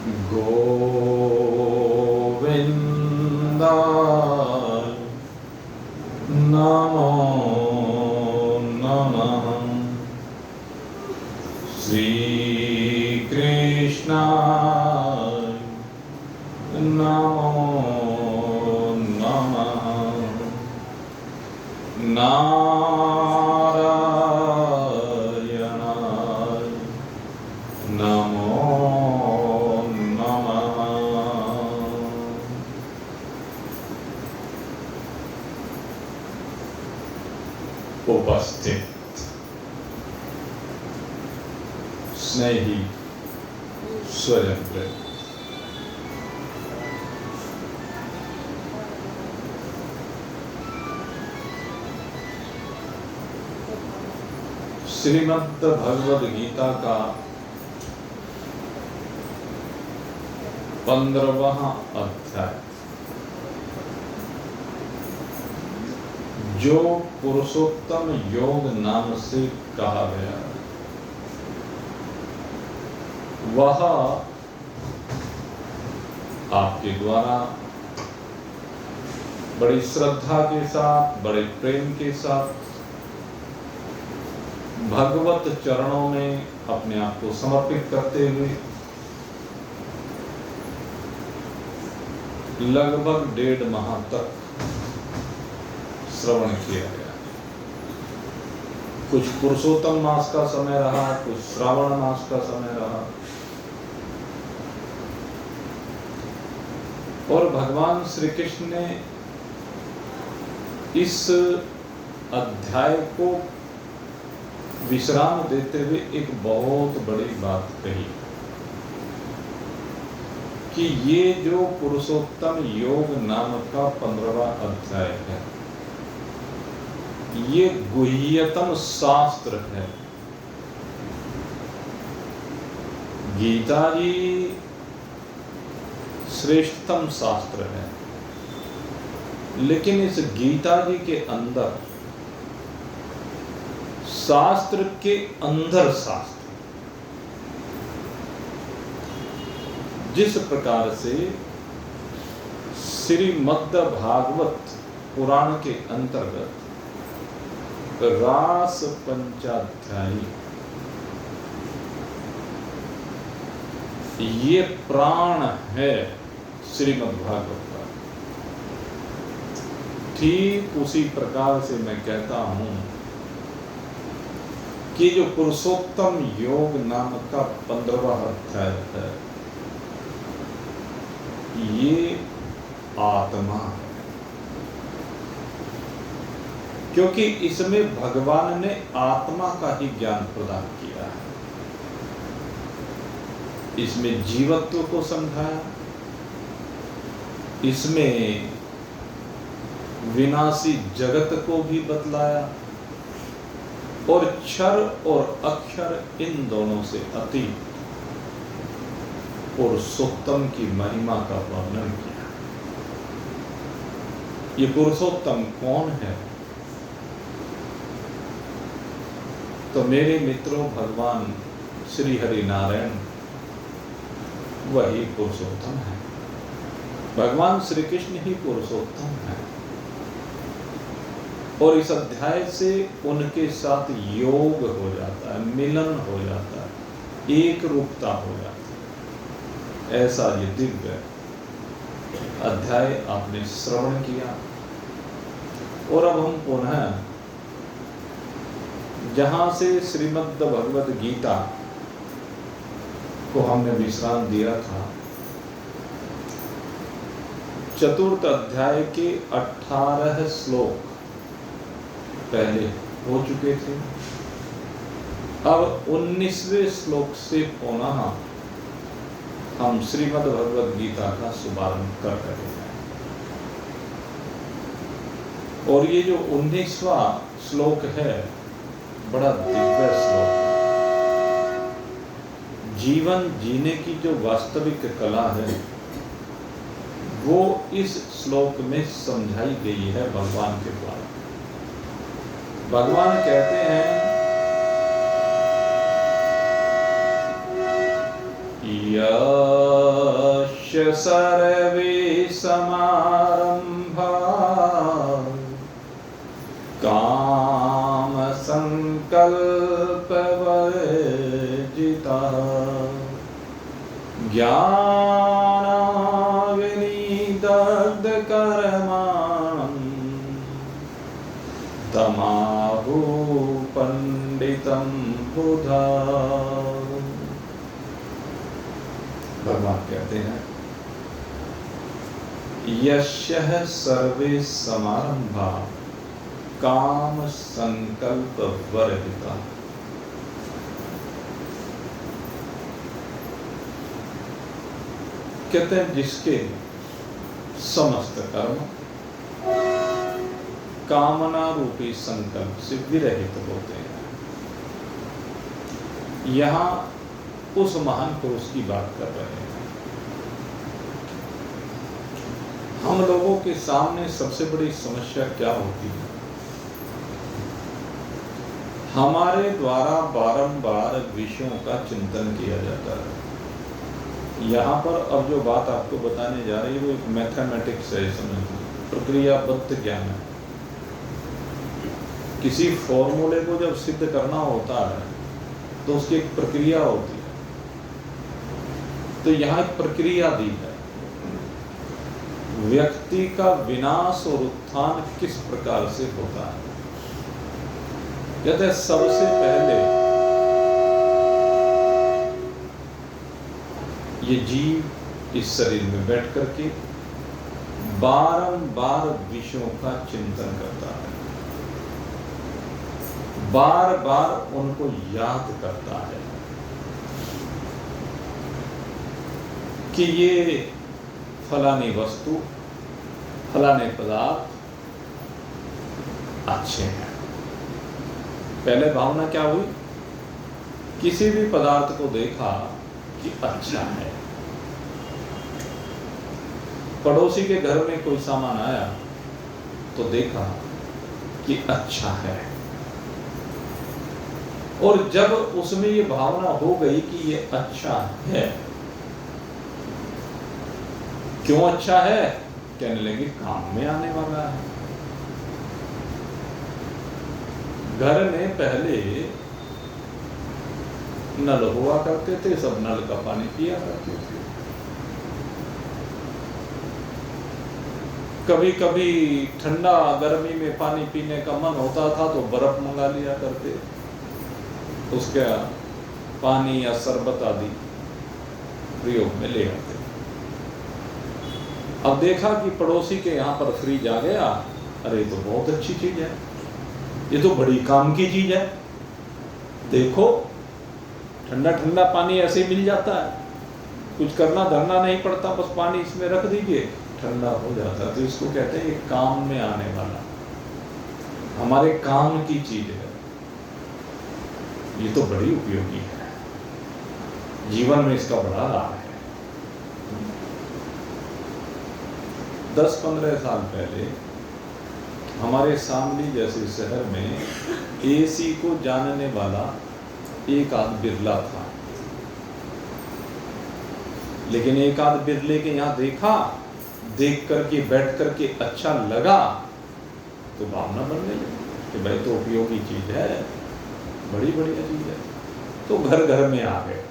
गोविन्दाय नमो नमः। श्रीकृष्णाय नमो नमः। नारायणाय नमो नमः। उपस्थित स्नेही स्वयंवृत श्रीमद् भगवद गीता का 15वां अध्याय, जो पुरुषोत्तम योग नाम से कहा गया, वह आपके द्वारा बड़ी श्रद्धा के साथ, बड़े प्रेम के साथ भगवत चरणों में अपने आप को समर्पित करते हुए लगभग 1.5 माह तक श्रवण किया गया। कुछ पुरुषोत्तम मास का समय रहा, कुछ श्रावण मास का समय रहा, और भगवान श्री कृष्ण ने इस अध्याय को विश्राम देते हुए एक बहुत बड़ी बात कही कि ये जो पुरुषोत्तम योग नाम का 15वां अध्याय है, ये गुह्यतम शास्त्र है। गीता जी श्रेष्ठतम शास्त्र है, लेकिन इस गीता जी के अंदर शास्त्र के अंदर शास्त्र, जिस प्रकार से श्रीमद् भागवत पुराण के अंतर्गत रास पंचाध्यायी, ये प्राण है श्रीमद् भागवत का, ठीक उसी प्रकार से मैं कहता हूं कि जो पुरुषोत्तम योग नाम का 15वां अध्याय है, ये आत्मा है, क्योंकि इसमें भगवान ने आत्मा का ही ज्ञान प्रदान किया है। इसमें जीवत्व को समझाया, इसमें विनाशी जगत को भी बतलाया, और क्षर और अक्षर इन दोनों से अतीत पुरुषोत्तम की महिमा का वर्णन किया। ये पुरुषोत्तम कौन है? तो मेरे मित्रों, भगवान श्री हरि नारायण वही पुरुषोत्तम है। भगवान श्री कृष्ण ही पुरुषोत्तम है, और इस अध्याय से उनके साथ योग हो जाता है, मिलन हो जाता है, एक रूपता हो जाती है। ऐसा ये दिव्य अध्याय आपने श्रवण किया, और अब हम पुनः जहां से श्रीमद् भगवद गीता को हमने विश्राम दिया था, चतुर्थ अध्याय के 18 श्लोक पहले हो चुके थे। अब 19वें श्लोक से पुनः हम श्रीमद् भगवद गीता का शुभारंभ कर रहे हैं, और ये जो 19वां श्लोक है, बड़ा दिव्य श्लोक है। जीवन जीने की जो वास्तविक कला है, वो इस श्लोक में समझाई गई है भगवान के द्वारा। भगवान कहते हैं, या यस्य सर्वे समारंभा काम संकल्प वर्जिता ज्ञानाग्निदग्ध कर्माणं तमाहु पंडितं बुधा। भगवान कहते हैं यश्यः सर्वे समारंभा काम संकल्प वर्जिता। कहते हैं जिसके समस्त कर्म कामना रूपी संकल्प से विरहित होते हैं। यहां उस महान पुरुष की बात कर रहे हैं। हम लोगों के सामने सबसे बड़ी समस्या क्या होती है? हमारे द्वारा बारंबार विषयों का चिंतन किया जाता है। यहाँ पर अब जो बात आपको बताने जा रही है वो एक मैथमेटिक्स है, समझिए, प्रक्रियाबद्ध ज्ञान है। किसी फॉर्मूले को जब सिद्ध करना होता है तो उसकी एक प्रक्रिया होती है। तो यहाँ एक प्रक्रिया दी है, व्यक्ति का विनाश और उत्थान किस प्रकार से होता है। कहते हैं सबसे पहले ये जीव इस शरीर में बैठ करके बारंबार विषयों का चिंतन करता है, बार बार उनको याद करता है कि ये फलानी वस्तु, फलाने पदार्थ अच्छे हैं। पहले भावना क्या हुई? किसी भी पदार्थ को देखा कि अच्छा है। पड़ोसी के घर में कोई सामान आया तो देखा कि अच्छा है, और जब उसमें ये भावना हो गई कि ये अच्छा है, क्यों अच्छा है? कहने लगे काम में आने वाला है। घर में पहले नल हुआ करते थे, सब नल का पानी पिया करते थे। कभी कभी ठंडा गर्मी में पानी पीने का मन होता था तो बर्फ मंगा लिया करते, उसका पानी या शरबत आदि प्रयोग में ले आते। अब देखा कि पड़ोसी के यहाँ पर फ्रिज आ गया, अरे तो बहुत अच्छी चीज है, ये तो बड़ी काम की चीज है। देखो ठंडा ठंडा पानी ऐसे ही मिल जाता है, कुछ करना धरना नहीं पड़ता, बस पानी इसमें रख दीजिए ठंडा हो जाता है। तो इसको कहते हैं काम में आने वाला, हमारे काम की चीज है, ये तो बड़ी उपयोगी है, जीवन में इसका बड़ा लाभ है। 10-15 साल पहले हमारे शामली जैसे शहर में एसी को जानने वाला एक आध बिरला था, लेकिन एक आध बिरले के यहाँ देखा, देख करके बैठ करके अच्छा लगा तो भावना बनने लगी कि भाई तो उपयोगी चीज है, बड़ी बढ़िया चीज है। तो घर घर में आ गए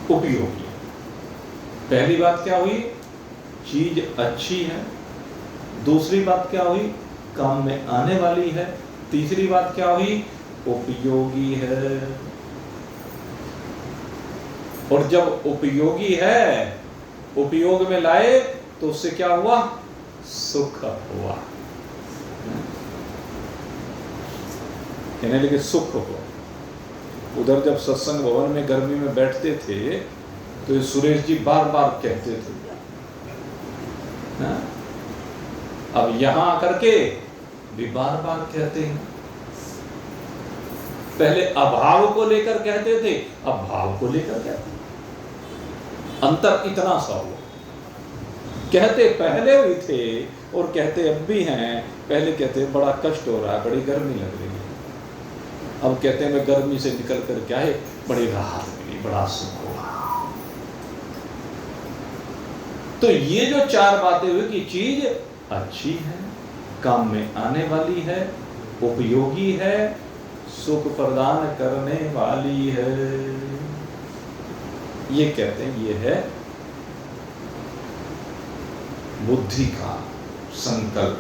उपयोगी। पहली बात क्या हुई? चीज अच्छी है। दूसरी बात क्या हुई? काम में आने वाली है। तीसरी बात क्या हुई? उपयोगी है। और जब उपयोगी है, उपयोग में लाए तो उससे क्या हुआ? सुख हुआ। कहने लगे सुख हुआ। उधर जब सत्संग भवन में गर्मी में बैठते थे तो ये सुरेश जी बार बार कहते थे, ना? अब यहां आकर के भी बार बार कहते हैं। पहले अभाव को लेकर कहते थे, अब भाव को लेकर कहते हैं। अंतर इतना सा हुआ। कहते पहले हुए थे और कहते अब भी हैं। पहले कहते बड़ा कष्ट हो रहा है, बड़ी गर्मी लग रही है, अब कहते हैं मैं गर्मी से निकल कर क्या है, बड़ी राहत मिली, बड़ा सुख हुआ। तो ये जो चार बातें हुई कि चीज अच्छी है, काम में आने वाली है, उपयोगी है, सुख प्रदान करने वाली है, ये कहते हैं ये है बुद्धि का संकल्प,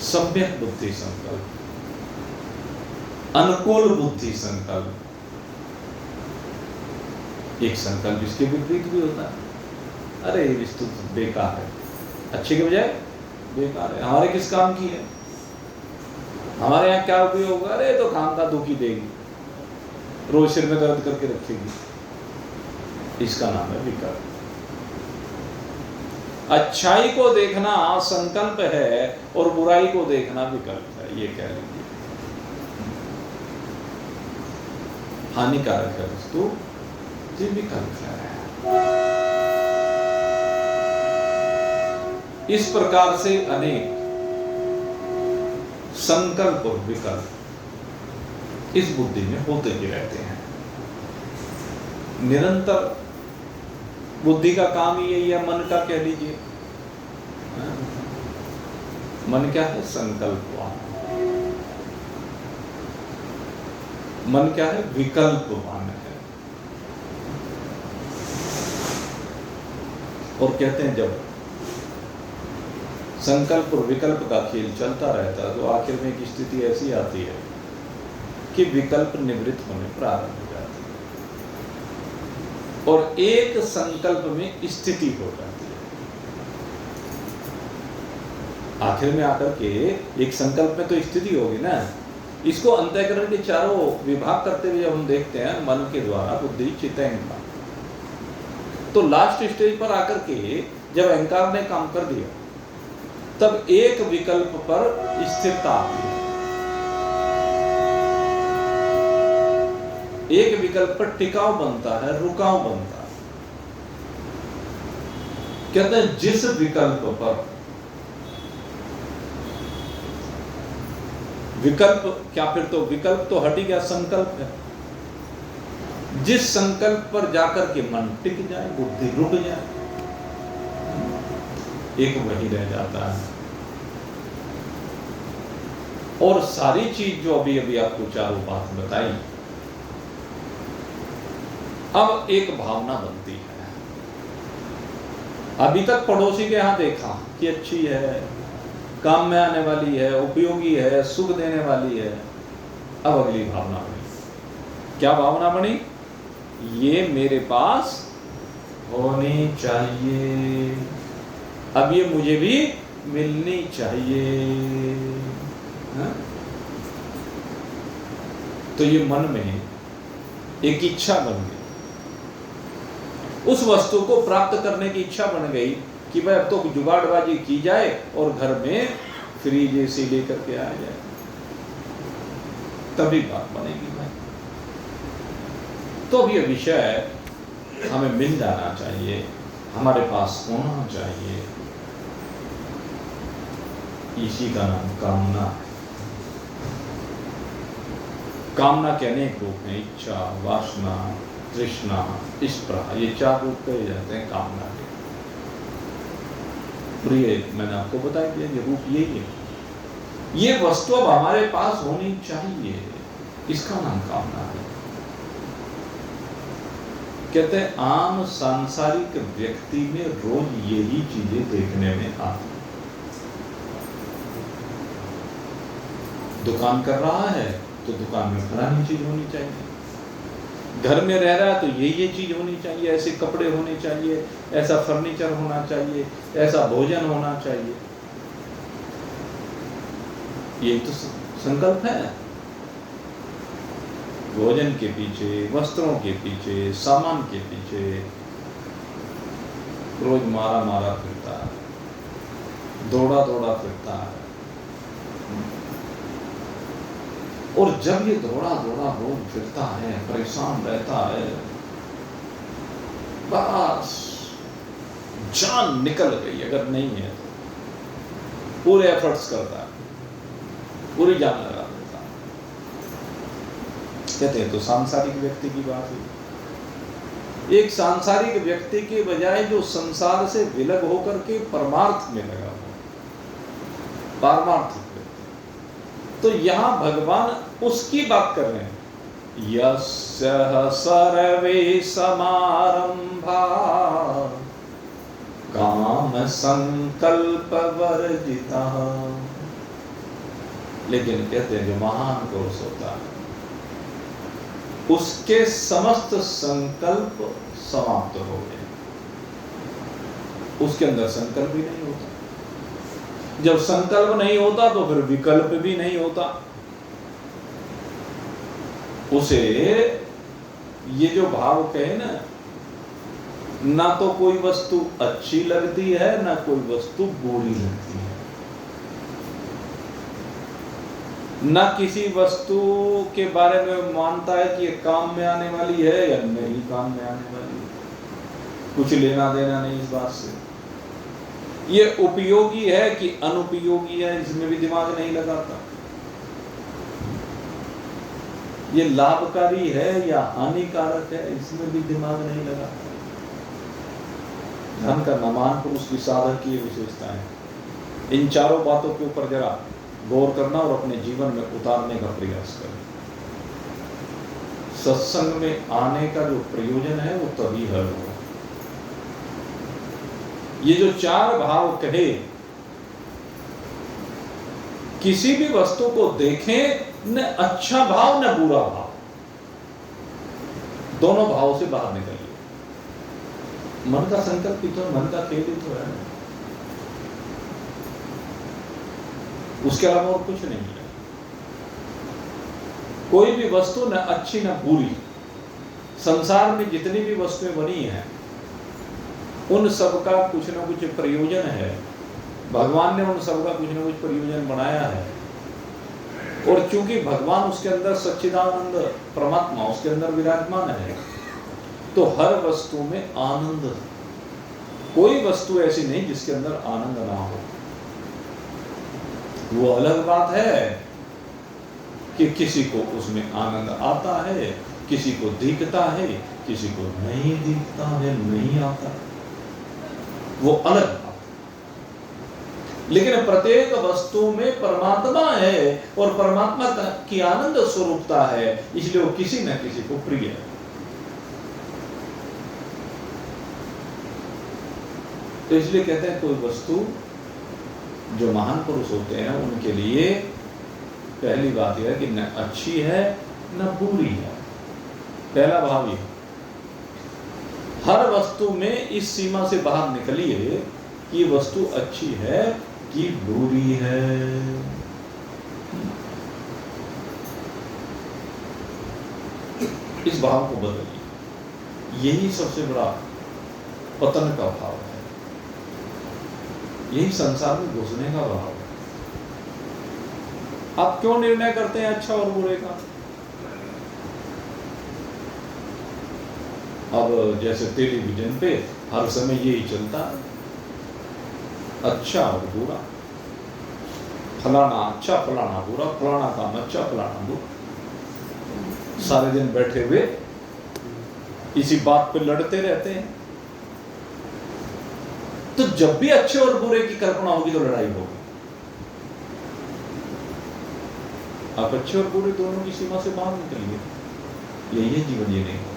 सम्यक बुद्धि संकल्प, अनुकूल बुद्धि संकल्प। एक संकल्प इसके विपरीत भी होता है, अरे रिश्ता बेकार है, अच्छे के बजाय बेकार है, हमारे किस काम की है, हमारे यहाँ क्या उपयोग होगा, अरे तो काम का दुखी देगी, रोज सिर में दर्द करके रखेगी। इसका नाम है विकल्प। अच्छाई को देखना संकल्प है और बुराई को देखना विकल्प है, ये कह लीजिए। हानिकारक है वस्तु, ये विकल्प है। इस प्रकार से अनेक संकल्प और विकल्प इस बुद्धि में होते ही रहते हैं। निरंतर बुद्धि का काम ही यही है, मन का कह लीजिए। मन क्या है? संकल्पवान। मन क्या है? विकल्पवान है। और कहते हैं जब संकल्प और विकल्प का खेल चलता रहता है तो आखिर में एक स्थिति ऐसी आती है कि विकल्प निवृत्त होने प्रारंभ हो जाती है और एक संकल्प में स्थिति हो जाती है। आखिर में आकर के एक संकल्प में तो स्थिति होगी ना। इसको अंतःकरण के चारों विभाग करते हुए जब हम देखते हैं मन के द्वारा बुद्धि चित्त अहंकार, तो लास्ट स्टेज पर आकर के जब अहंकार ने काम कर दिया तब एक विकल्प पर स्थिरता आती है, एक विकल्प पर टिकाव बनता है, रुकाव बनता है। कहते हैं जिस विकल्प पर विकल्प क्या, फिर तो विकल्प तो हट ही गया, संकल्प है। जिस संकल्प पर जाकर के मन टिक जाए, बुद्धि रुक जाए, एक वही रह जाता है। और सारी चीज जो अभी अभी आपको चारों बात बताई, अब एक भावना बनती है। अभी तक पड़ोसी के यहां देखा कि अच्छी है, काम में आने वाली है, उपयोगी है, सुख देने वाली है। अब अगली भावना बनी। क्या भावना बनी? ये मेरे पास होनी चाहिए, अब ये मुझे भी मिलनी चाहिए। हा? तो ये मन में एक इच्छा बन गई, उस वस्तु को प्राप्त करने की इच्छा बन गई कि भाई अब तो जुगाड़बाजी की जाए और घर में फ्रिज एसी लेकर के आ जाए, तभी बात बनेगी भाई। तो ये विषय हमें मिल जाना चाहिए, हमारे पास होना चाहिए। इसी का नाम कामना है। कामना के अनेक रूप हैं, इच्छा, वासना, तृष्णा, स्पृहा, ये चार रूप कहे जाते हैं कामना के। प्रिय मैंने आपको बता दिया, ये रूप यही है। ये वस्तु अब हमारे पास होनी चाहिए, इसका नाम कामना है। कहते हैं आम सांसारिक व्यक्ति में रोज यही चीजें देखने में आती। दुकान कर रहा है तो दुकान में फलानी चीज होनी चाहिए, घर में रह रहा है तो ये चीज होनी चाहिए, ऐसे कपड़े होने चाहिए, ऐसा फर्नीचर होना चाहिए, ऐसा भोजन होना चाहिए। ये तो संकल्प है। भोजन के पीछे, वस्त्रों के पीछे, सामान के पीछे रोज मारा मारा फिरता है, दौड़ा दौड़ा फिरता है। और जब ये दौड़ा दौड़ा हो फिरता है, परेशान रहता है, बस जान निकल गई अगर नहीं है तो पूरे एफर्ट्स करता है, पूरी जान लगा देता है। कहते हैं तो सांसारिक व्यक्ति की बात है। एक सांसारिक व्यक्ति के बजाय जो संसार से विलग होकर के परमार्थ में लगा हुआ, पारमार्थिक व्यक्ति, तो यहां भगवान उसकी बात कर रहे हैं। यस्यः सर्वे समारंभा काम संकल्प वर्जितः। लेकिन कहते हैं जो महान पुरुष होता है उसके समस्त संकल्प समाप्त हो गए, उसके अंदर संकल्प भी नहीं होता। जब संकल्प नहीं होता तो फिर विकल्प भी नहीं होता। उसे ये जो भाव कहे ना तो कोई वस्तु अच्छी लगती है ना कोई वस्तु बुरी लगती है, ना किसी वस्तु के बारे में मानता है कि ये काम में आने वाली है या नहीं काम में आने वाली है, कुछ लेना देना नहीं इस बात से। ये उपयोगी है कि अनुपयोगी है इसमें भी दिमाग नहीं लगाता। ये लाभकारी है या हानिकारक है इसमें भी दिमाग नहीं लगाता। धन का नमान पुरुष की साधक की विशेषता है। इन चारों बातों के ऊपर जरा गौर करना और अपने जीवन में उतारने का प्रयास करें। सत्संग में आने का जो प्रयोजन है वो तभी है। ये जो चार भाव कहे, किसी भी वस्तु को देखें न अच्छा भाव न बुरा भाव, दोनों भाव से बाहर निकलिए। मन का संकल्प ही तो, मन का खेल ही तो है, उसके अलावा और कुछ नहीं है। कोई भी वस्तु न अच्छी न बुरी, संसार में जितनी भी वस्तुएं बनी हैं उन सब का कुछ न कुछ प्रयोजन है। भगवान ने उन सब का कुछ न कुछ प्रयोजन बनाया है। और चूंकि भगवान उसके अंदर सच्चिदानंद परमात्मा उसके अंदर विराजमान है, तो हर वस्तु में आनंद, कोई वस्तु ऐसी नहीं जिसके अंदर आनंद ना हो। वो अलग बात है कि किसी को उसमें आनंद आता है, किसी को दिखता है, किसी को नहीं दिखता है, नहीं आता, वो अलग बात। लेकिन प्रत्येक वस्तु में परमात्मा है और परमात्मा की आनंद स्वरूपता है, इसलिए वो किसी न किसी को प्रिय है। तो इसलिए कहते हैं कोई वस्तु, जो महान पुरुष होते हैं उनके लिए पहली बात यह है कि न अच्छी है न बुरी है। पहला भाव ये, हर वस्तु में इस सीमा से बाहर निकलिए कि वस्तु अच्छी है कि बुरी है। इस भाव को बदलिए। यही सबसे बड़ा पतन का भाव है, यही संसार में घुसने का भाव है। आप क्यों निर्णय करते हैं अच्छा और बुरे का? अब जैसे टेलीविजन पे हर समय यही चलता है, अच्छा और बुरा, फलाना अच्छा फलाना बुरा, फलाना काम अच्छा फलाना बुरा। सारे दिन बैठे हुए इसी बात पे लड़ते रहते हैं। तो जब भी अच्छे और बुरे की कल्पना होगी तो लड़ाई होगी। आप अच्छे और बुरे दोनों की सीमा से बाहर निकलिए, यही है जीवन, ये नहीं होगा।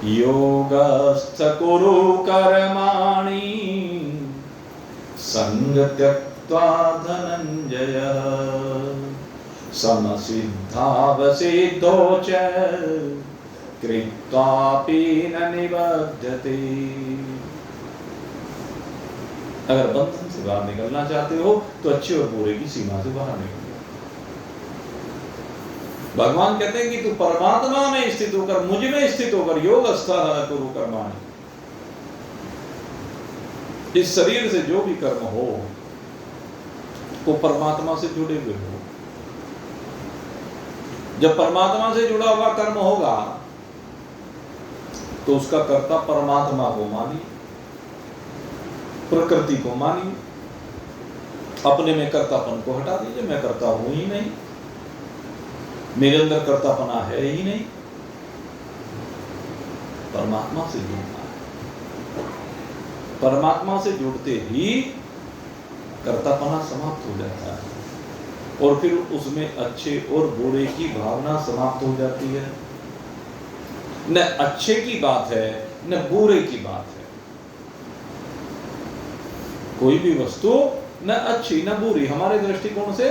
योगस्थ कुरु कर्माणि संग त्यक्त्वा धनंजय समसिद्धावसिद्धो च कृत्वापि न निबध्यते। अगर बंधन से बाहर निकलना चाहते हो तो अच्छे और बुरे की सीमा से बाहर निकलो। भगवान कहते हैं कि तू परमात्मा में स्थित होकर, मुझ में स्थित होकर योगस्थः कुरु कर्माणि, इस शरीर से जो भी कर्म हो वो परमात्मा से जुड़े हुए हो। जब परमात्मा से जुड़ा हुआ कर्म होगा तो उसका कर्ता परमात्मा को मानिए, प्रकृति को मानिए, अपने में कर्तापन को हटा दीजिए। मैं कर्ता हूं ही नहीं, मेरे अंदर कर्तापना है ही नहीं, परमात्मा से जुड़ना है। परमात्मा से जुड़ते ही कर्तापना समाप्त हो जाता है और फिर उसमें अच्छे और बुरे की भावना समाप्त हो जाती है। न अच्छे की बात है न बुरे की बात है। कोई भी वस्तु न अच्छी न बुरी, हमारे दृष्टिकोण से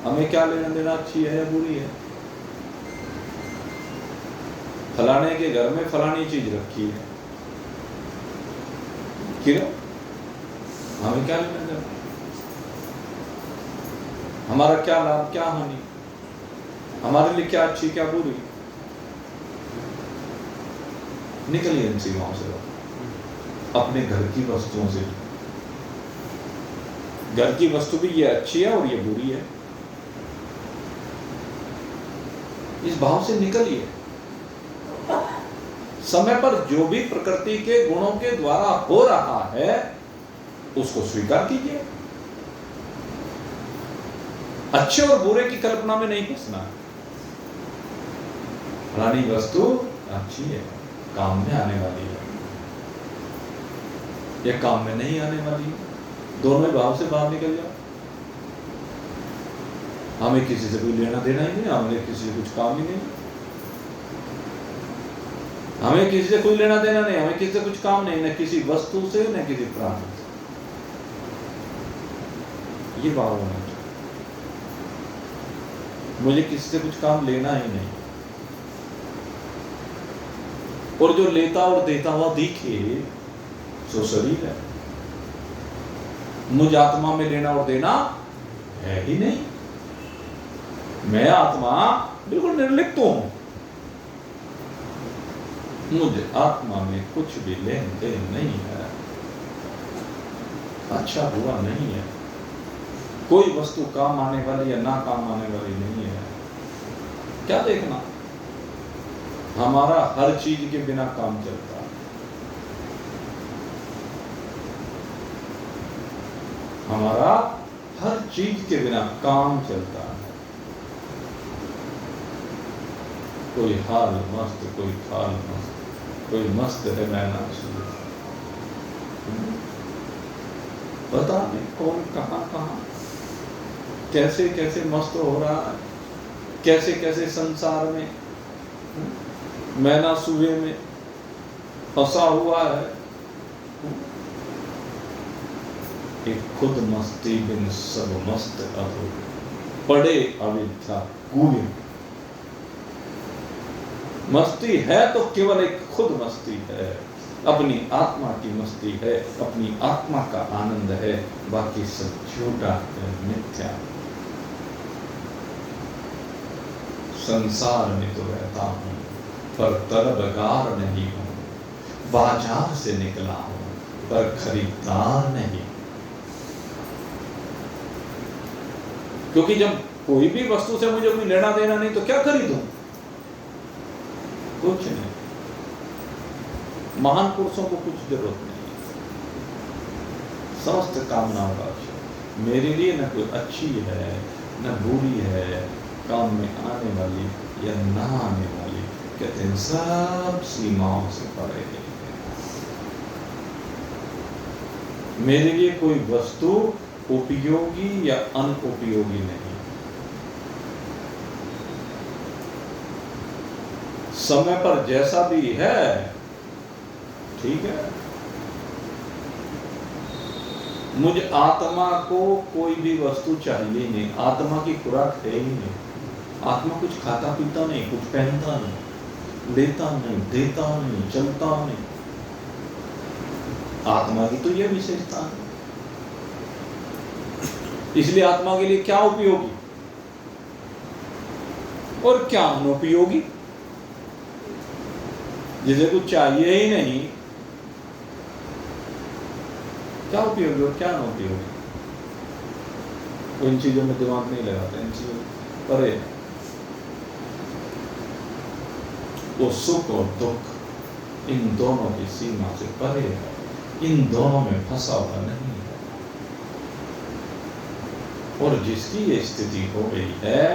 हमें क्या लेना देना, अच्छी है या बुरी है। फलाने के घर में फलानी चीज रखी है, क्यों, हमें क्या लेना देना, हमारा क्या लाभ क्या हानि, हमारे लिए क्या अच्छी क्या बुरी। निकलिए इन सीमाओं से, अपने घर की वस्तुओं से। घर की वस्तु भी ये अच्छी है और ये बुरी है, इस भाव से निकलिए। समय पर जो भी प्रकृति के गुणों के द्वारा हो रहा है उसको स्वीकार कीजिए। अच्छे और बुरे की कल्पना में नहीं फंसना। फलानी वस्तु अच्छी है, काम में आने वाली है, या काम में नहीं आने वाली है, दोनों भाव से बाहर निकल जाओ। हमें किसी से कोई लेना देना ही नहीं, हमें किसी से कुछ काम ही नहीं, हमें किसी से कोई लेना देना नहीं, हमें किसी से कुछ काम नहीं, न किसी वस्तु से न किसी प्राणी से। ये भाव होना चाहिए, मुझे किसी से कुछ काम लेना ही नहीं। और जो लेता और देता हुआ दिखे सो शरीर है। मुझ आत्मा में लेना और देना है ही नहीं। मैं आत्मा बिल्कुल निर्लिप्त हूं, मुझे आत्मा में कुछ भी लेन देन नहीं है, अच्छा हुआ नहीं है, कोई वस्तु काम आने वाली या ना काम आने वाली नहीं है। क्या देखना, हमारा हर चीज के बिना काम चलता है, हमारा हर चीज के बिना काम चलता है। कोई हाल मस्त, कोई खाल मस्त, कोई मस्त है मैं ना सुन, पता नहीं कौन कहां कहां कैसे कैसे मस्त हो रहा है, कैसे कैसे संसार में मैना सुबह में फंसा हुआ है। एक खुद मस्ती बिन सब मस्त अधो पड़े अविद्या कुएं। मस्ती है तो केवल एक खुद मस्ती है, अपनी आत्मा की मस्ती है, अपनी आत्मा का आनंद है, बाकी सब झूठा है, मिथ्या। संसार में तो रहता हूं पर तलबगार नहीं हूं, बाजार से निकला हूं पर खरीदार नहीं। क्योंकि जब कोई भी वस्तु से मुझे कोई लेना देना नहीं तो क्या खरीदूं, कुछ नहीं। महान पुरुषों को कुछ जरूरत नहीं, समस्त कामनाओं का मेरे लिए न कोई अच्छी है न बुरी है, काम में आने वाली या ना आने वाली, कहते हैं सब सीमाओं से परे है। मेरे लिए कोई वस्तु उपयोगी या अनुपयोगी नहीं। समय पर जैसा भी है ठीक है। मुझ आत्मा को कोई भी वस्तु चाहिए नहीं, आत्मा की खुराक है ही नहीं। आत्मा कुछ खाता पीता नहीं, कुछ पहनता नहीं, लेता नहीं, देता नहीं, चलता नहीं। आत्मा की तो यह विशेषता है। इसलिए आत्मा के लिए क्या उपयोगी और क्या अनुपयोगी। जिसे कुछ चाहिए ही नहीं, क्या उपयोगी और क्या अनुपयोगी, इन चीजों में दिमाग नहीं लगाते, इन चीजों परे। वो सुख और दुख इन दोनों की सीमा से परे है, इन दोनों में फंसा हुआ नहीं है। और जिसकी ये स्थिति हो गई है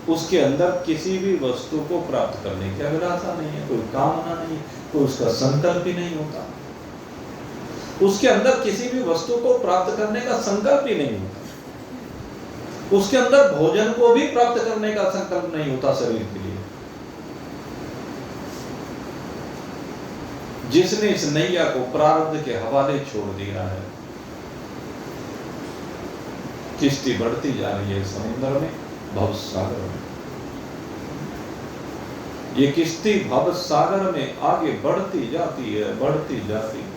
उसके अंदर किसी भी वस्तु को प्राप्त करने की अभिलाषा नहीं है, कोई कामना नहीं, कोई उसका संकल्प ही नहीं होता। उसके अंदर किसी भी वस्तु को प्राप्त करने का संकल्प ही नहीं होता। उसके अंदर भोजन को भी प्राप्त करने का संकल्प नहीं होता शरीर के लिए। जिसने इस नैया को प्रारब्ध के हवाले छोड़ दिया है, किश्ती बढ़ती जा रही है समुद्र में, भव सागर में। ये किश्ती भव सागर में आगे बढ़ती जाती है, बढ़ती जाती है।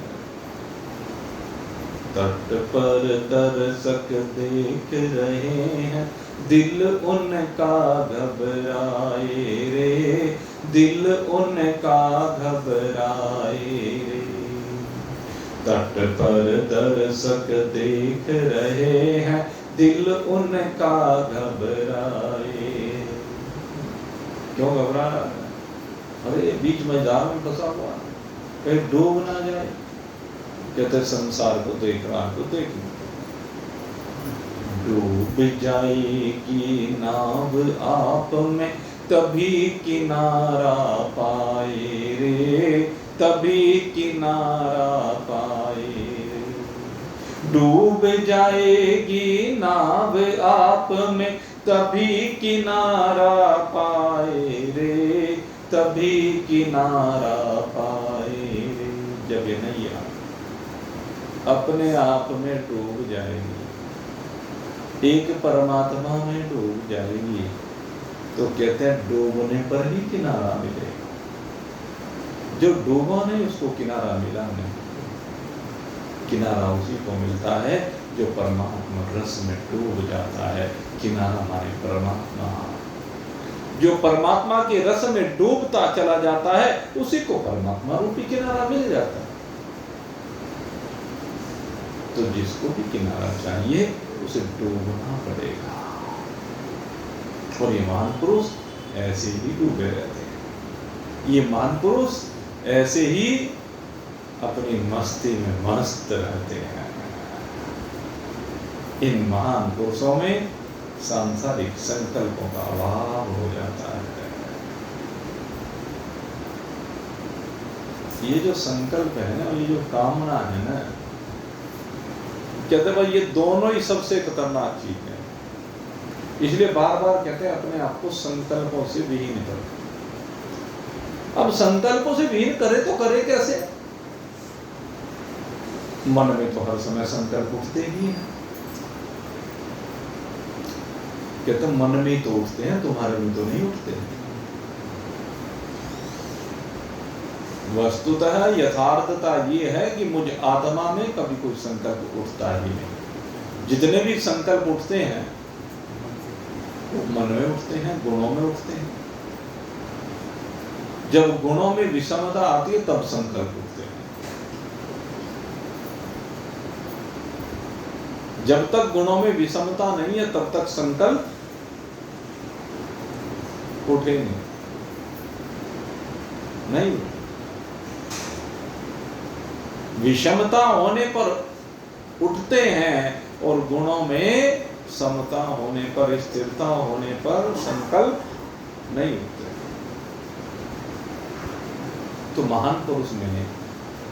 तट पर दर्शक देख रहे हैं, दिल उनका घबराए रे, दिल उनका घबराए रे। तट पर दर्शक देख रहे हैं, दिल उनका घबराए। क्यों घबरा रहा है? अरे बीच में जाल में फंसा हुआ, कहीं डूब ना जाए। कहते संसार को देख रहा है तो देख, डूब जाएगी नाव आप में, तभी किनारा पाए रे, तभी किनारा पाए रे। डूब जाएगी नाव आप में, तभी किनारा पाए रे, तभी किनारा पाए रे। जब ये नैया अपने आप में डूब जाएगी, एक परमात्मा में डूब जाएगी, तो कहते हैं डूबने पर ही किनारा मिलेगा। जो डूबा नहीं उसको किनारा मिला नहीं। किनारा उसी को मिलता है जो परमात्मा रस में डूब जाता है। किनारा हमारे परमात्मा, जो परमात्मा के रस में डूबता चला जाता है, उसी को परमात्मा रूपी किनारा मिल जाता है। तो जिसको भी किनारा चाहिए उसे डूबना पड़ेगा। और ये महान पुरुष ऐसे ही डूबे रहते हैं। ये महान पुरुष ऐसे ही अपनी मस्ती में मस्त रहते हैं। इन महान पुरुषों में सांसारिक संकल्पों का अभाव हो जाता है। ये जो संकल्प है ना, ये जो कामना है ना, कहते भाई ये दोनों ही सबसे खतरनाक चीज है। इसलिए बार बार कहते हैं अपने आप को संकल्पों से विहीन करो। अब संकल्पों से विहीन करे तो करे कैसे? मन में तो हर समय संकल्प उठते ही हैं। कहते मन में ही तो उठते हैं, तुम्हारे में तो नहीं उठते। वस्तुतः यथार्थता ये है कि मुझ आत्मा में कभी कोई संकल्प उठता ही नहीं। जितने भी संकल्प उठते हैं वो मन में उठते हैं, गुणों में उठते हैं। जब गुणों में विषमता आती है तब संकल्प उठते हैं। जब तक गुणों में विषमता नहीं है तब तक संकल्प उठेंगे नहीं। विषमता होने पर उठते हैं और गुणों में समता होने पर, स्थिरता होने पर संकल्प नहीं उठते। तो महान पुरुष में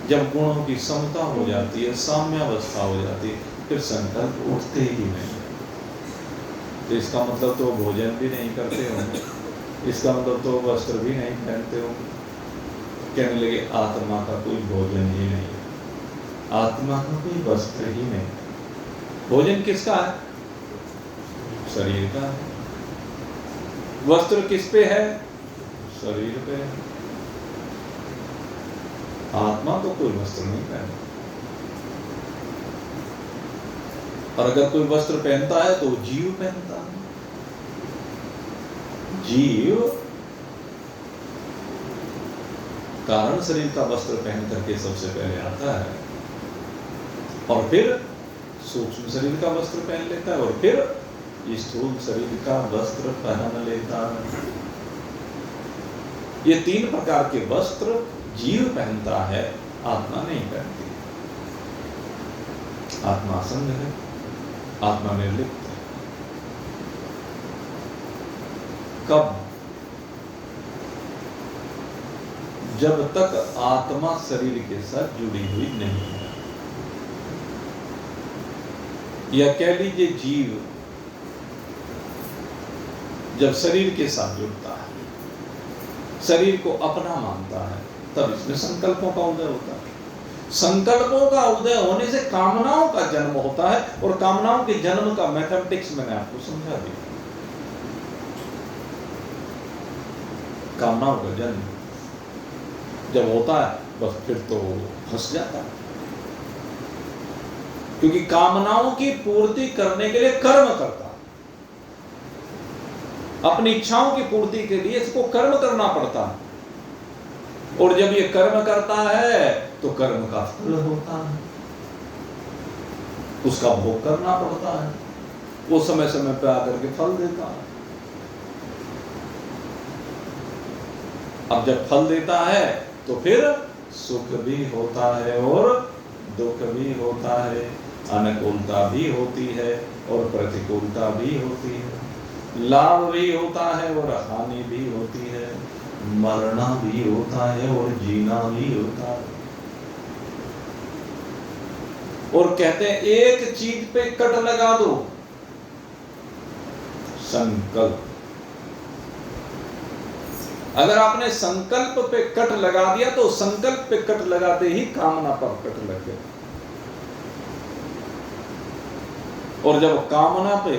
जब गुणों की समता हो जाती है, साम्यावस्था हो जाती है, फिर संकल्प उठते ही नहीं। तो इसका मतलब तो भोजन भी नहीं करते होंगे, इसका मतलब तो वस्त्र भी नहीं पहनते होंगे। कहने लगे आत्मा का कोई भोजन ही नहीं, आत्मा का कोई वस्त्र ही नहीं। भोजन किसका है? शरीर का है। वस्त्र किस पे है? शरीर पे है। आत्मा तो कोई वस्त्र नहीं पहनता। और अगर कोई वस्त्र पहनता है तो जीव पहनता है। जीव कारण शरीर का वस्त्र पहन करके सबसे पहले आता है, और फिर सूक्ष्म शरीर का वस्त्र पहन लेता है, और फिर स्थूल शरीर का वस्त्र पहन लेता है। ये तीन प्रकार के वस्त्र जीव पहनता है, आत्मा नहीं पहनती। आत्मा असंग है, आत्मा निर्लिप्त है। कब? जब तक आत्मा शरीर के साथ जुड़ी हुई नहीं है, या कह लीजिए जीव जब शरीर के साथ जुड़ता है, शरीर को अपना मानता है, तब इसमें संकल्पों का उदय होता है। संकल्पों का उदय होने से कामनाओं का जन्म होता है, और कामनाओं के जन्म का मैथमेटिक्स मैंने आपको समझा दिया। कामनाओं का जन्म जब होता है, बस फिर तो फंस जाता है, क्योंकि कामनाओं की पूर्ति करने के लिए कर्म करता है। अपनी इच्छाओं की पूर्ति के लिए इसको कर्म करना पड़ता है, और जब ये कर्म करता है तो कर्म का फल होता है, उसका भोग करना पड़ता है, वो समय समय पे आकर के फल देता है। अब जब फल देता है तो फिर सुख भी होता है और दुख भी होता है, अनुकूलता भी होती है और प्रतिकूलता भी होती है, लाभ भी होता है और हानि भी होती है, मरना भी होता है और जीना भी होता है। और कहते हैं एक चीज पे कट लगा दो, संकल्प। अगर आपने संकल्प पे कट लगा दिया तो संकल्प पे कट लगाते ही कामना पर कट लग गया, और जब कामना पे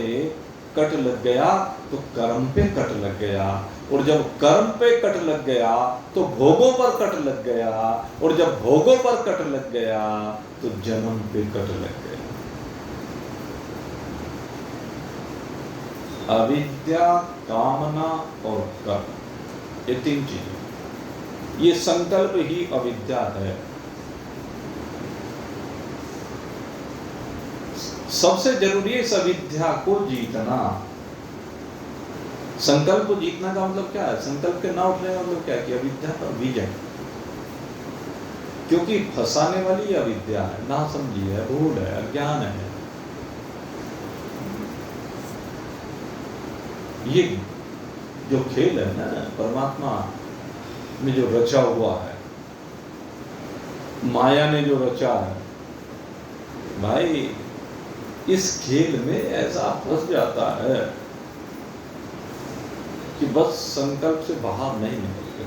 कट लग गया तो कर्म पे कट लग गया, और जब कर्म पे कट लग गया तो भोगों पर कट लग गया, और जब भोगों पर कट लग गया तो जन्म पे कट लग गया। अविद्या, कामना और कर्म, ये तीन चीजें, ये संकल्प ही अविद्या है। सबसे जरूरी है इस अविद्या को जीतना। संकल्प को जीतना का मतलब क्या है? संकल्प के ना उठने का मतलब क्या है? कि अविद्या का विजय, क्योंकि फंसाने वाली अविद्या है, ना समझी है, भूल है, अज्ञान है। ये जो खेल है ना परमात्मा में जो रचा हुआ है, माया ने जो रचा है, भाई इस खेल में ऐसा फंस जाता है कि बस संकल्प से बाहर नहीं निकलते,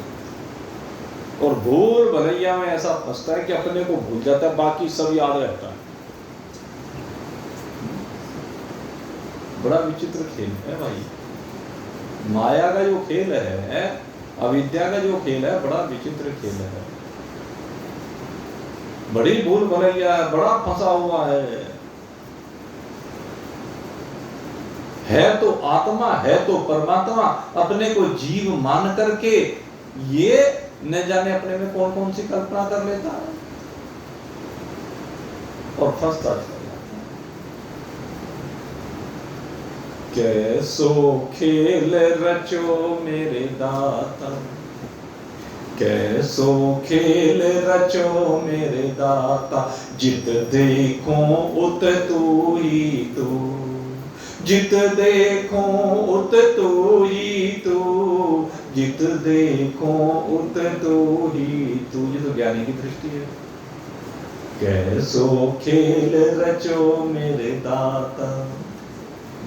और भूल भलैया में ऐसा फंसता है कि अपने को भूल जाता है, बाकी सब याद रहता है। बड़ा विचित्र खेल है भाई, माया का जो खेल है, अविद्या का जो खेल है, बड़ा विचित्र खेल है, बड़ी भूल भलैया है, बड़ा फंसा हुआ है तो आत्मा, है तो परमात्मा, अपने को जीव मान करके ये न जाने अपने में कौन कौन सी कल्पना कर लेता है और फंसता चला जाता है। कैसो खेल रचो मेरे दाता, कैसो खेल रचो मेरे दाता, जित देखो उत तू ही तू, जित देखो उत तू ही तू, जित देखो उत तू ही तू। ये तो ज्ञानी की दृष्टि है। कैसो खेल रचो मेरे दाता,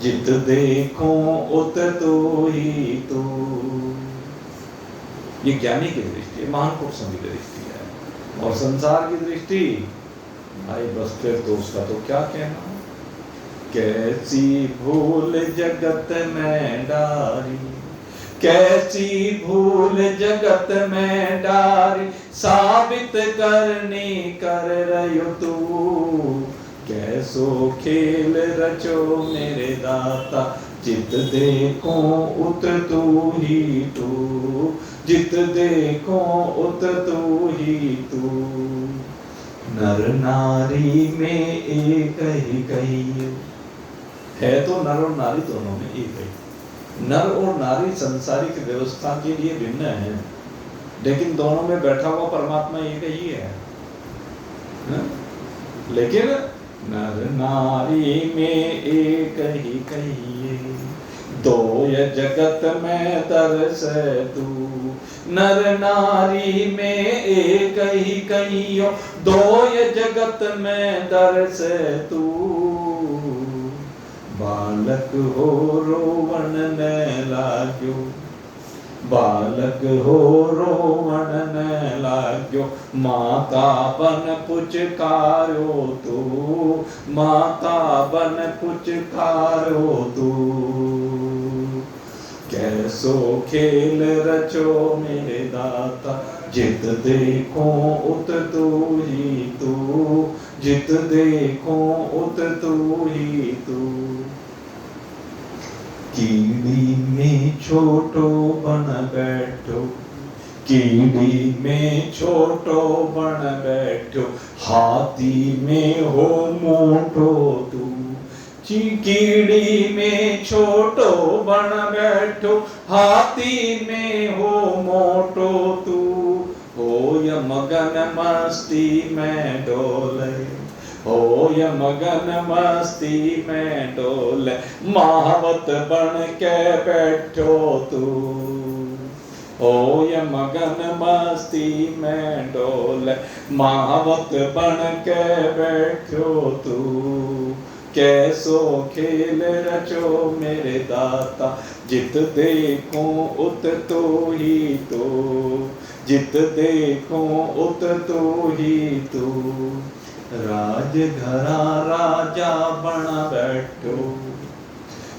जित देखो उत तू ही तू। ये ज्ञानी की दृष्टि है, महान पुरुषों की दृष्टि है। और संसार की दृष्टि, भाई बस फिर तो उसका तो क्या कहना। कैसी भूल जगत में डारी, कैसी भूल जगत में डारी, साबित करनी कर रयो तू। कैसो खेल रचो मेरे दाता, जित देखो उत तू ही तू, जित देखो उत तू ही तू। नर नारी में एक ही कहिए, है तो नर और नारी दोनों में एक है। नर और नारी संसारिक व्यवस्था के लिए भिन्न है, लेकिन दोनों में बैठा हुआ परमात्मा एक ही है। लेकिन नर नारी में एक ही कहिए, दो ये जगत में दर्श तू, नर नारी में एक ही कहियो, दो ये जगत में दर्श तू। बालक हो रोवन न लाग्यो, बालक हो रोवन न लाग्यो, माता बन पुचकारो तू, माता बन पुचकारो तू। कैसो खेल रचो मेरे दाता, जित देखो उत तू ही तू, जित देखो उत तू ही तू। कीड़ी में छोटो बन बैठो, कीड़ी में छोटो बन बैठो, हाथी में हो मोटो तू। कीड़ी में छोटो बन बैठो, हाथी में हो मोटो तू। हो य मगन मस्ती में डोले, हो य मगन मस्ती में डोले, महावत बन के बैठो तू। हो य मगन मस्ती में डोले, महावत बन के बैठो तू। कैसो खेल रचो मेरे दाता, जित देखो उत तो ही तो, जित देखो उत तो ही तो। राजघरा राजा बन बैठो,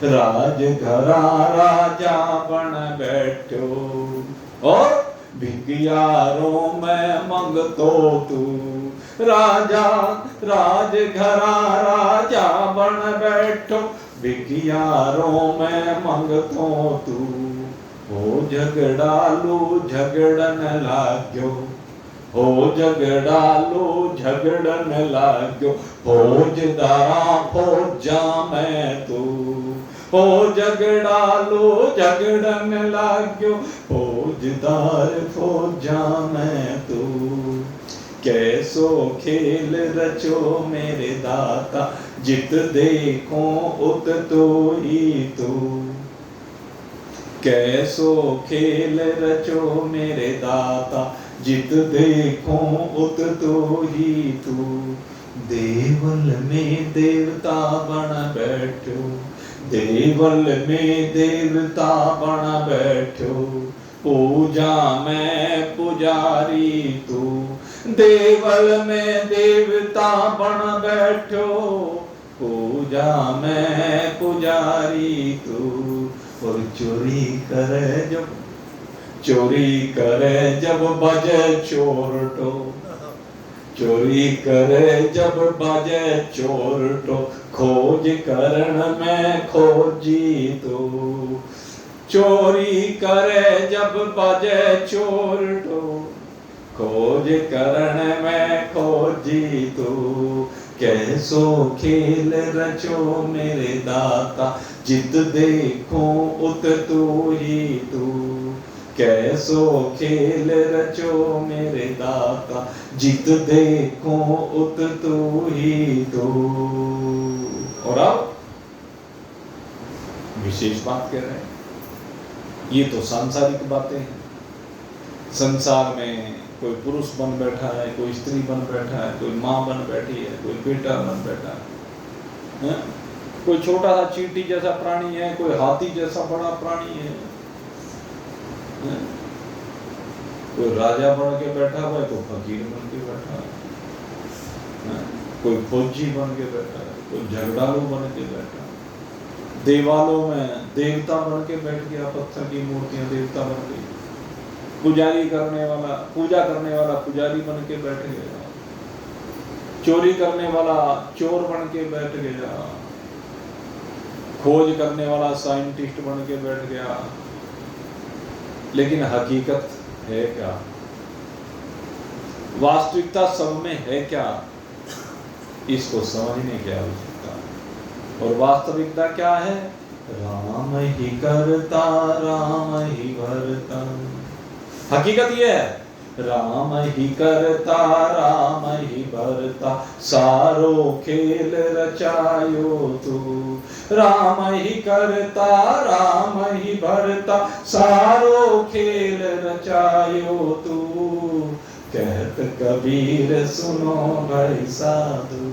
राजघरा राजा बन बैठो, और भिगियारों में मंगतो तू। राजा राजघरा राजा बन बैठो, भिगियारों में मंगतो तू। हो झगड़ालू झगड़न लाग्यो, हो झगड़ालू झगड़न लाग्यो, फौजदारा फौजा में तू। हो झगड़ालू झगड़न लाग्यो, फौजदार फौजा में तू। कैसो खेल रचो मेरे दाता, जित देखो उत तो ही तू। कैसो खेल रचो मेरे दाता, जित देखो उत तो ही तू। देवल में देवता बन बैठो, देवल में देवता बन बैठो, पूजा में पुजारी तू। देवल में देवता बन बैठो, पूजा में पुजारी तू। और चोरी करे जब, चोरी करे जब बजे चोरटो, चोरी करे जब बजे चोरटो, खोज करण में खोजी तू। चोरी करे जब बजे चोरटो, खोज करण में खोजी तू। कैसो खेल रचो मेरे दाता, जित देखो उत तू ही तू। कैसो खेल रचो मेरे दाता, जित देखो उत तू ही तू। और अब विशेष बात कह रहे हैं, ये तो सांसारिक बातें हैं। संसार में कोई पुरुष बन बैठा है, कोई स्त्री बन बैठा है, कोई माँ बन बैठी है, कोई बेटा बन बैठा है, कोई छोटा सा चींटी जैसा प्राणी है, कोई हाथी जैसा बड़ा प्राणी है, कोई राजा बन के बैठा हुआ है, कोई फकीर बन के बैठा है, कोई फौजी बन के बैठा है, कोई झगड़ालू बन के बैठा है। देवालों में देवता बन के बैठ गया, पत्थर की मूर्तियां देवता बन गई। पुजारी करने वाला, पूजा करने वाला पुजारी बन के बैठ गया। चोरी करने वाला चोर बन के बैठ गया। खोज करने वाला साइंटिस्ट बन के बैठ गया। लेकिन हकीकत है क्या? वास्तविकता सब में है क्या? इसको समझने की आवश्यकता है। और वास्तविकता क्या है? राम ही करता, राम ही भरता। हकीकत यह है राम ही करता राम ही भरता, सारो खेल रचायो तू। राम ही करता राम ही भरता, सारो खेल रचायो तू। कहत कबीर सुनो भाई साधु,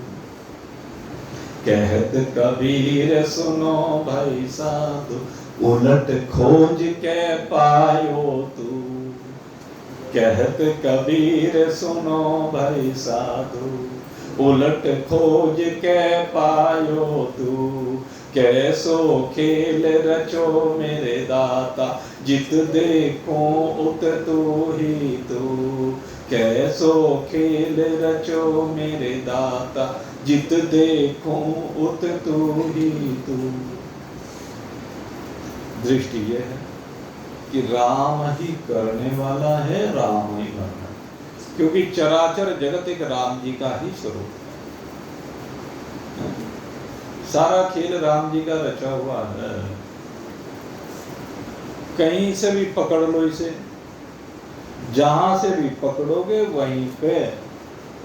कहत कबीर सुनो भाई साधु, उलट खोज के पायो तू। कहत कबीर सुनो भाई साधु, उलट खोज के पायो तू। कैसो खेल रचो मेरे दाता, जित देखो उत तू ही तू। कैसो खेल रचो मेरे दाता, जित देखो उत तू ही तू। दृष्टि यह है कि राम ही करने वाला है, राम ही करना, क्योंकि चराचर जगत एक राम जी का ही स्वरूप है। सारा खेल राम जी का रचा हुआ है। कहीं से भी पकड़ लो इसे, जहां से भी पकड़ोगे वहीं पे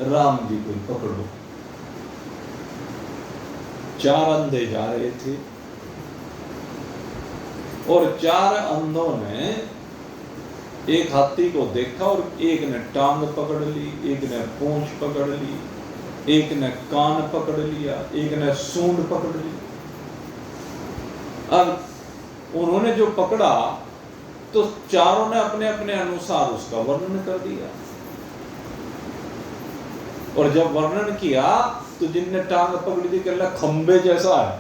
राम जी को पकड़ो। 4 अंधे जा रहे थे और 4 अंधों ने एक हाथी को देखा और एक ने टांग पकड़ ली, एक ने पूंछ पकड़ ली, एक ने कान पकड़ लिया, एक ने सूंड पकड़ ली। अब उन्होंने जो पकड़ा तो चारों ने अपने अपने अनुसार उसका वर्णन कर दिया। और जब वर्णन किया तो जिनने टांग पकड़ी थी कहला खंबे जैसा है,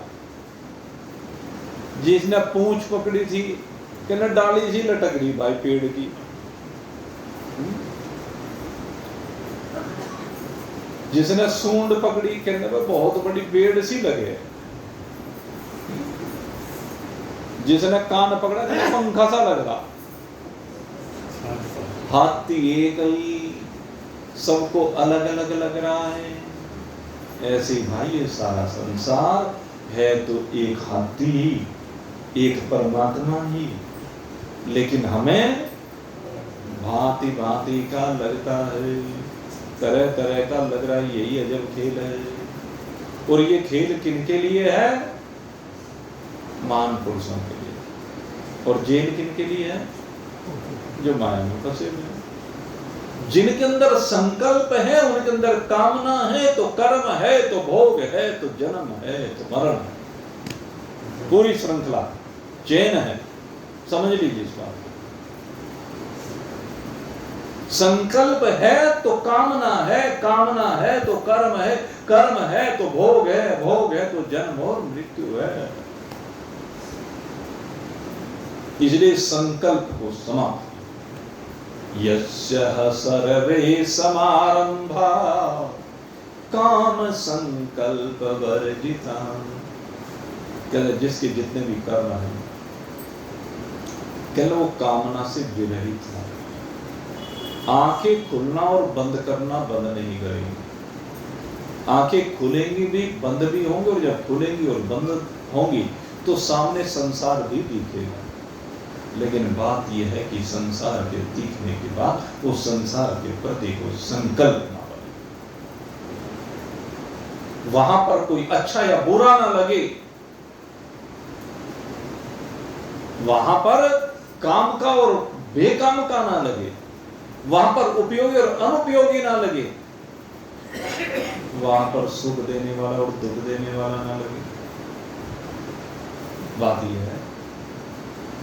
जिसने पूंछ पकड़ी थी कहना डाली सी लटक रही भाई पेड़ की। जिसने सूंड पकड़ी कहने में बहुत बड़ी पेड़ सी लगे। जिसने कान पकड़ा कहने पंखा सा लग रहा। हाथी एक ही, सबको अलग अलग लग रहा है। ऐसे भाई ये सारा संसार है तो एक हाथी ही, एक परमात्मा ही, लेकिन हमें भांति भांति का लगता है, तरह तरह का लग रहा है। यही अजब खेल है। और ये खेल किनके लिए है? महान पुरुषों के लिए। और जेल किनके लिए है? जो माया में फंसे हुए हैं। जिनके अंदर संकल्प है, उनके अंदर कामना है तो कर्म है तो भोग है तो जन्म है तो मरण है। पूरी श्रृंखला चेन है, समझ लीजिए इस बात को। संकल्प है तो कामना है, कामना है तो कर्म है, कर्म है तो भोग है, भोग है तो जन्म और मृत्यु है। इसलिए संकल्प को समाप्त। यस्यः सर्वे समारंभा काम संकल्प वर्जिता। कहते जिसके जितने भी कर्म है कहते वो कामना से विरहित है। आंखें खुलना और बंद करना बंद नहीं करेंगी। आंखें खुलेंगी भी, बंद भी होंगी, और जब खुलेंगी और बंद होंगी तो सामने संसार भी दिखेगा। लेकिन बात यह है कि संसार के दिखने के बाद उस संसार के प्रति कोई संकल्प ना बने, वहां पर कोई अच्छा या बुरा ना लगे, वहां पर काम का और बेकाम का ना लगे, वहां पर उपयोगी और अनुपयोगी ना लगे, वहां पर सुख देने वाला और दुख देने वाला ना लगे। बात यह है,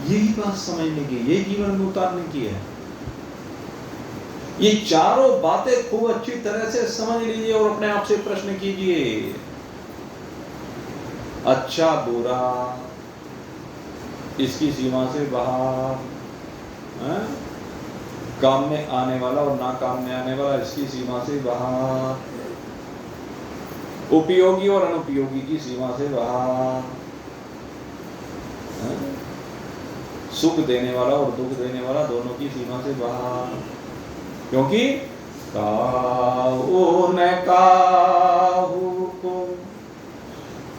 यही बात समझने की, यही जीवन में उतारने की है। ये चारों बातें खूब अच्छी तरह से समझ लीजिए और अपने आप से प्रश्न कीजिए। अच्छा बुरा इसकी सीमा से बाहर, काम में आने वाला और ना काम में आने वाला इसकी सीमा से बाहर, उपयोगी और अनुपयोगी की सीमा से बाहर, सुख देने वाला और दुख देने वाला दोनों की सीमा से बाहर। क्योंकि काऊ न काहू को,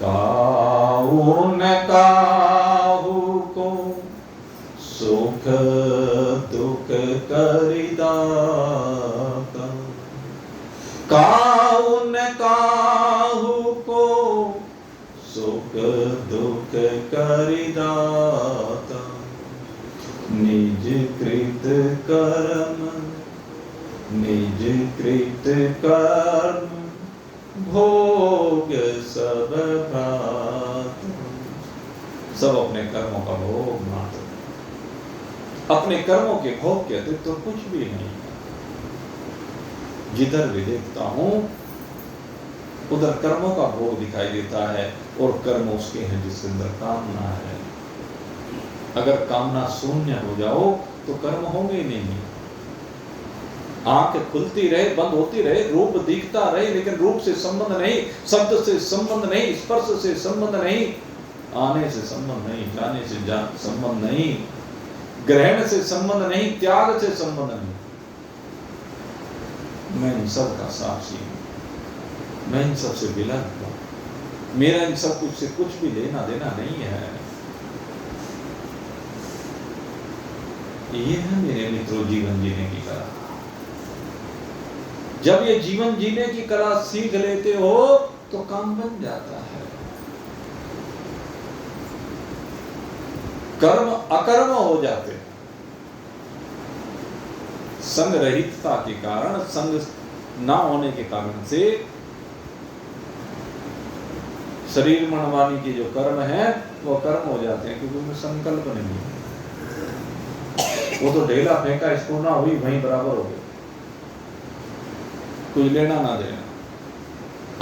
काऊ न काहू को सुख दुख करिदाता, काहू न काहू को सुख दुख करिदाता, निज कृत कर्म निज कृत कर्म भोग सब भ्रात। सब अपने कर्मों का भोग मात्र, अपने कर्मों के भोग के अतिरिक्त तो कुछ भी नहीं। जिधर भी देखता हूं उधर कर्मों का भोग दिखाई देता है, और कर्म उसके हैं जिसके अंदर कामना है। अगर कामना शून्य हो जाओ तो कर्म होंगे ही नहीं। आंख खुलती रहे, बंद होती रहे, रूप दिखता रहे, लेकिन रूप से संबंध नहीं, शब्द से संबंध नहीं, स्पर्श से संबंध नहीं, आने से संबंध नहीं, जाने से संबंध नहीं, ग्रहण से संबंध नहीं, त्याग से संबंध नहीं। मैं इन सब का साक्षी हूं, मैं इन सब से विलग हूं, मेरा इन सब कुछ से कुछ भी लेना देना नहीं है। ये है मेरे मित्रों जीवन जीने की कला। जब ये जीवन जीने की कला सीख लेते हो तो काम बन जाता है। कर्म अकर्म हो जाते हैं। संग रहितता के कारण, संग ना होने के कारण से शरीर मन वाणी के जो कर्म है वो कर्म हो जाते हैं, क्योंकि उनमें संकल्प नहीं है। वो तो ढेला फेंका, इसको ना हुई वहीं बराबर हो गया, कुछ लेना ना देना,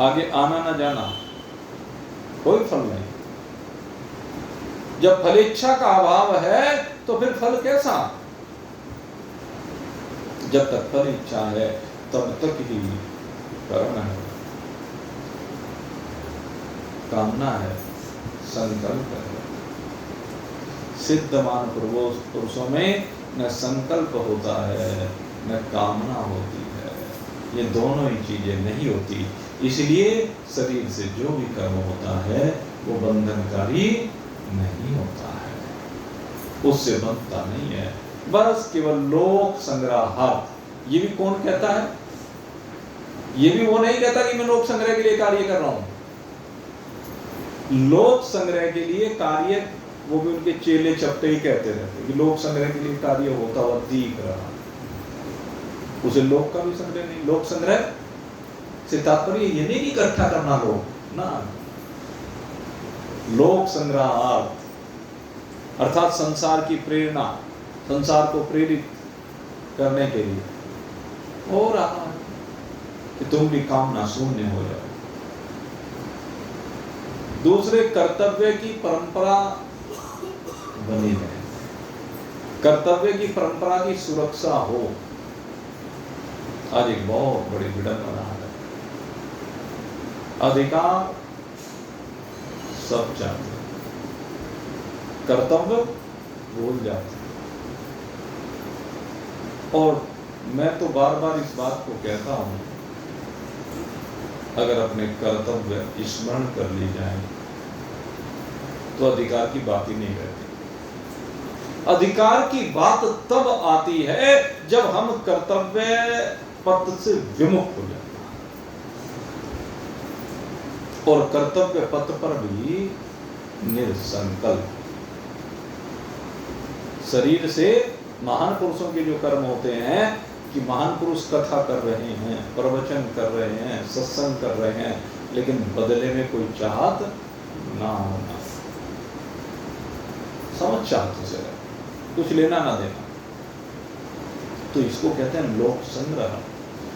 आगे आना ना जाना, कोई फल नहीं। जब फलेच्छा का अभाव है तो फिर फल कैसा? जब तक फल इच्छा है तब तक ही कर्म है, कामना है, संकल्प है। सिद्धमान पुरुषों में न संकल्प होता है न कामना होती है, ये दोनों ही चीजें नहीं होती। इसलिए शरीर से जो भी कर्म होता है वो बंधनकारी नहीं होता है, उससे बंधता नहीं है। बस केवल लोक संग्रहार्थ। ये भी कौन कहता है? ये भी वो नहीं कहता कि मैं लोक संग्रह के लिए कार्य कर रहा हूं। लोक संग्रह के लिए कार्य वो भी उनके चेले चपटे ही कहते रहते कि लोक संग्रह के लिए कार्य होता हुआ दिख रहा, उसे लोक का भी संग्रह नहीं। लोक संग्रह से तात्पर्य ये नहीं कि इकट्ठा करना लोग ना, लोक संग्रहार्थ अर्थात संसार की प्रेरणा, संसार को प्रेरित करने के लिए हो रहा है कि तुम भी कामना शून्य हो जाओ। दूसरे कर्तव्य की परंपरा बनी रहे, कर्तव्य की परंपरा की सुरक्षा हो। आज एक बहुत बड़ी विडंबना है, अधिकार सब चाहते हैं, कर्तव्य भूल जाते हैं। और मैं तो बार बार इस बात को कहता हूं, अगर अपने कर्तव्य स्मरण कर ली जाए तो अधिकार की बात ही नहीं रहती। अधिकार की बात तब आती है जब हम कर्तव्य पथ से विमुख हो जाते हैं, और कर्तव्य पथ पर भी निरसंकल्प। शरीर से महान पुरुषों के जो कर्म होते हैं कि महान पुरुष कथा कर रहे हैं, प्रवचन कर रहे हैं, सत्संग कर रहे हैं, लेकिन बदले में कोई चाहत ना होना, समझ चाहत से कुछ लेना ना देना, तो इसको कहते हैं लोक संग्रह,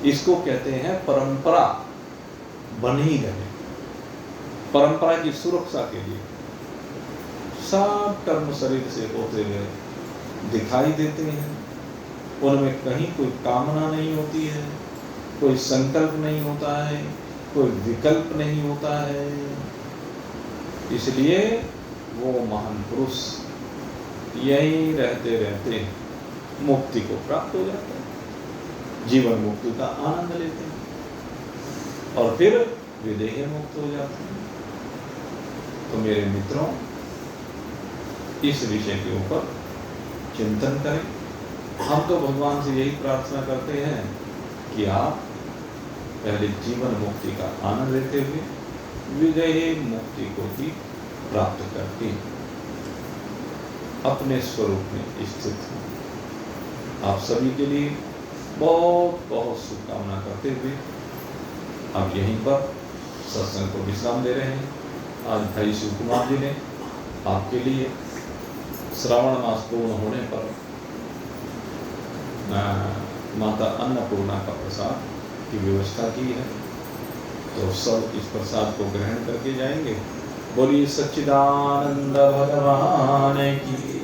इसको कहते हैं परंपरा बनी रहे। परंपरा की सुरक्षा के लिए सब कर्म शरीर से होते हुए दिखाई देते हैं, उनमें कहीं कोई कामना नहीं होती है, कोई संकल्प नहीं होता है, कोई विकल्प नहीं होता है। इसलिए वो महान पुरुष यहीं रहते रहते मुक्ति को प्राप्त हो जाते हैं, जीवन मुक्ति का आनंद लेते हैं, और फिर विदेह मुक्त हो जाते हैं। तो मेरे मित्रों, इस विषय के ऊपर चिंतन करें, हम तो भगवान से यही प्रार्थना करते हैं कि आप पहले जीवन मुक्ति का आनंद लेते हुए विदेही मुक्ति को भी प्राप्त करके अपने स्वरूप में स्थित हो। आप सभी के लिए बहुत बहुत शुभकामना करते हुए अब यहीं पर सत्संग को विश्राम दे रहे हैं। आज भाई शिव कुमार जी ने आपके लिए श्रावण मास पूर्ण होने पर माता अन्नपूर्णा का प्रसाद की व्यवस्था की है, तो सब इस प्रसाद को ग्रहण करके जाएंगे। बोलिए सच्चिदानंद भगवान की